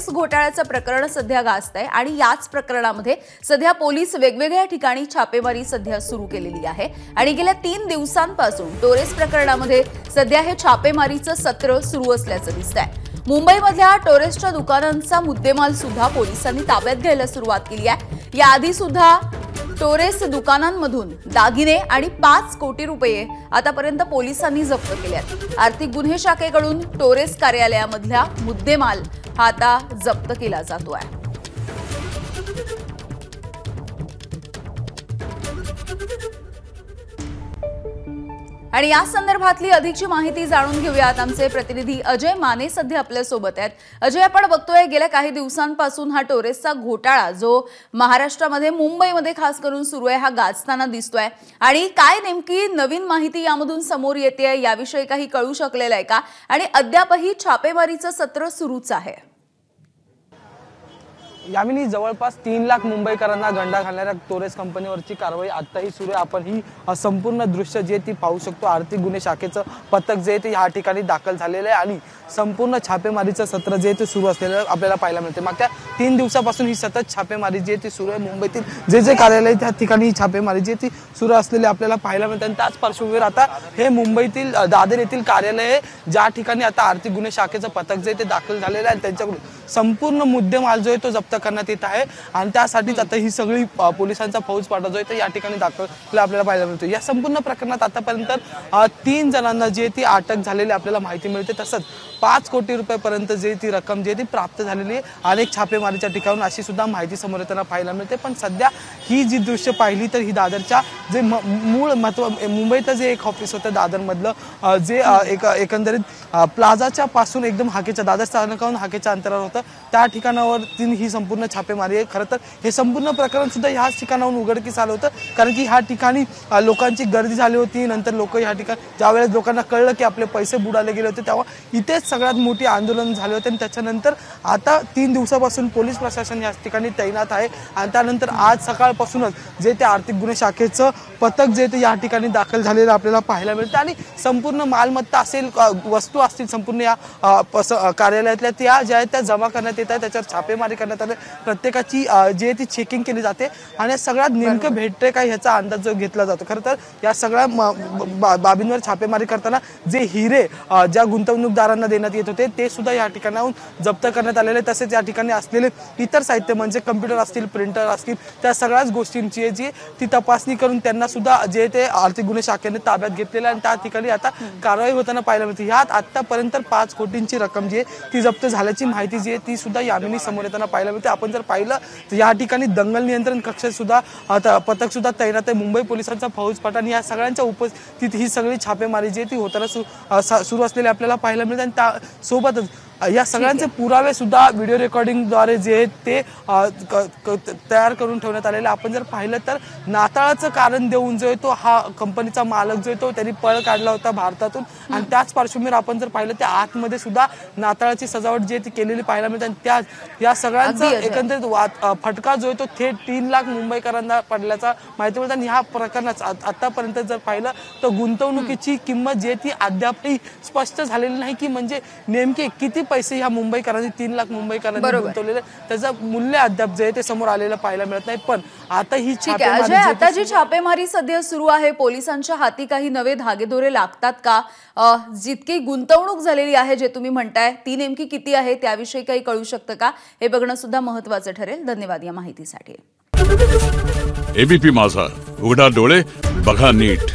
Torres घोटाळ्याचं प्रकरण सध्या गाजतंय आणि याच प्रकरणामध्ये सध्या पोलीस वेगवेगळ्या ठिकाणी छापेमारी सध्या सुरू केलेली आहे आणि गेल्या 3 दिवसांपासून टोरेस प्रकरणामध्ये सध्या हे छापेमारीचं सत्र सुरू असल्याचं दिसतंय। मुंबईमधल्या टोरेसच्या दुकानांचा मुद्देमाल सुद्धा पोलिसांनी ताब्यात घ्यायला सुरुवात केली आहे। याआधी सुद्धा टोरेस दुकानांमधून दागिने आणि 5 कोटी रुपये आतापर्यंत पोलिसांनी जप्त केले आहेत। आर्थिक गुन्हे शाखेकडून टोरेस कार्यालयामधला मुद्देमाल हा आता जप्त केला जातोय। आणि या संदर्भातली अधिकची माहिती जाणून घेऊयात। आमचे प्रतिनिधी अजय माने सध्या आपल्या सोबत आहेत। अजय, आपण बघतोय गेल्या काही दिवसांपासून हा टोरेसचा घोटाळा जो महाराष्ट्रामध्ये मुंबईमध्ये खास करून सुरू आहे हा गाजताना दिसतोय आणि काय नेमकी नवीन माहिती यामधून समोर येते याविषयी काही कळू शकलेलं आहे का आणि अद्यापही छापेमारीचं सत्र सुरूच आहे? यामिनी जवळपास 3 लाख मुंबईकरांना गंडा घालणाऱ्या टोरेस कंपनीवरची कारवाई आताही सुरू आहे। आपण ही संपूर्ण दृश्य जे ती पाहू शकतो। आर्थिक गुन्हे शाखेचं पथक जे ते या ठिकाणी दाखल झालेलं आहे आणि संपूर्ण छापेमारीचं सत्र जे ते सुरू असलेलं आपल्याला पाहायला मिळते। मागच्या 3 दिवसापासून ही सतत छापेमारी जे ती सुरू आहे। मुंबईतील जे कार्यालय त्या ठिकाणी ही छापेमारी जे ती सुरू असलेली आपल्याला पाहायला मिळते आणि त्याच पार्श्वभूमीवर आता हे मुंबईतील दादर येथील कार्यालय ज्या ठिकाणी आता आर्थिक गुन्हे शाखेचं पथक जे ते दाखल झालेलं आहे त्यांच्याकडून संपूर्ण मुद्देमाल जो आहे तो जप्त करण्यात येत आहे आणि त्यासाठीच आता ही सगळी पोलिसांचा फौजफाटा जो आहे तो या ठिकाणी दाखल आपल्याला पाहायला मिळतो। या संपूर्ण प्रकरणात आतापर्यंत 3 जणांना जे ती अटक झालेली आपल्याला माहिती मिळते। तसंच 5 कोटी रुपयापर्यंत जे ती रक्कम जे ती प्राप्त झालेली आहे अनेक छापेमारीच्या ठिकाणाहून अशी सुद्धा माहिती समोर येताना पाहायला मिळते। पण सध्या ही जी दृश्य पाहिली तर ही दादरच्या जे मूळ महत्व मुंबईतलं जे एक ऑफिस होतं दादरमधलं जे एकंदरीत प्लाझाच्या पासून एकदम हाकेच्या दादर स्थानकाहून हाकेच्या अंतरावर होतं त्या ठिकाणावर ही संपूर्ण छापेमारी आहे। खरं तर हे संपूर्ण प्रकरण सुद्धा ह्याच ठिकाणाहून उघडकीस आलं होतं कारण की ह्या ठिकाणी लोकांची गर्दी झाली होती। नंतर लोक ह्या ठिकाणी ज्यावेळेस लोकांना कळलं की आपले पैसे बुडाले गेले होते तेव्हा इथेच सगळ्यात मोठी आंदोलन झाले होते आणि त्याच्यानंतर आता 3 दिवसापासून पोलीस प्रशासन या ठिकाणी तैनात आहे आणि त्यानंतर आज सकाळपासूनच जे ते आर्थिक गुन्हे शाखेचं पथक जे ते या ठिकाणी दाखल झालेलं आपल्याला पाहायला मिळतं आणि संपूर्ण मालमत्ता असेल वस्तू असतील संपूर्ण या कार्यालयातल्या त्या ज्या आहेत त्या जमा करण्यात येत आहेत। त्याच्यावर छापेमारी करण्यात आले। प्रत्येकाची जे ती चेकिंग केली जाते आणि सगळ्यात नेमकं भेटते काय ह्याचा अंदाज जो घेतला जातो। खरं तर या सगळ्या बाबींवर छापेमारी करताना जे हिरे ज्या गुंतवणूकदारांना देण्यात येत होते ते सुद्धा या ठिकाणाहून जप्त करण्यात आलेले। तसेच या ठिकाणी असलेले इतर साहित्य म्हणजे कम्प्युटर असतील प्रिंटर असतील त्या सगळ्याच गोष्टींची जी ती तपासणी करून त्यांना सुद्धा जे ते आर्थिक गुन्हे शाखेने ताब्यात घेतलेले आणि त्या ठिकाणी आता कारवाई होताना पाहायला मिळते। यात आतापर्यंत 5 कोटींची रक्कम जी आहे ती जप्त झाल्याची माहिती जी आहे ती सुद्धा यामिनी समोर येताना पाहायला मिळते। आपण जर पाहिलं तर या ठिकाणी दंगल नियंत्रण कक्ष सुद्धा पथक सुद्धा तैनात आहे। मुंबई पोलिसांचा फौजफाटा आणि या सगळ्यांच्या उपस्थितीत ही सगळी छापेमारी जी ती होताना सुरू असलेली आपल्याला पाहायला मिळते आणि त्यासोबतच या सगळ्यांचे पुरावे सुद्धा व्हिडिओ रेकॉर्डिंगद्वारे जे आहेत ते तयार करून ठेवण्यात आलेले। आपण जर पाहिलं तर नाताळाचं कारण देऊन जो आहे तो हा कंपनीचा मालक जो आहे तो त्यांनी पळ काढला होता भारतातून आणि त्याच पार्श्वभूमीवर आपण जर पाहिलं त्या आतमध्ये सुद्धा नाताळाची सजावट जी ती केलेली पाहायला मिळते आणि या सगळ्यांचा एकंदरीत फटका जो आहे तो थेट 3 लाख मुंबईकरांना पडल्याचा माहिती मिळते। आणि ह्या प्रकरणात आतापर्यंत जर पाहिलं तर गुंतवणुकीची किंमत जी ती अद्यापही स्पष्ट झालेली नाही की म्हणजे नेमके किती पैसे ह्या मुंबईकरांनी 3 लाख मुंबईकरांनी गुंतवलेले त्याचं मूल्य अद्याप जे ते समोर आलेलं पाहायला मिळत नाही। पण आता ही आता जी छापेमारी सध्या सुरू आहे पोलिसांच्या हाती काही नवे धागेदोरे लागतात का? जितकी गुंतवणूक झालेली आहे जे तुम्ही म्हणताय ती नेमकी किती आहे त्याविषयी काही कळू शकतं का हे बघणं सुद्धा महत्त्वाचं ठरेल। धन्यवाद या माहितीसाठी। एबीपी माझा, उघडा डोळे बघा नीट।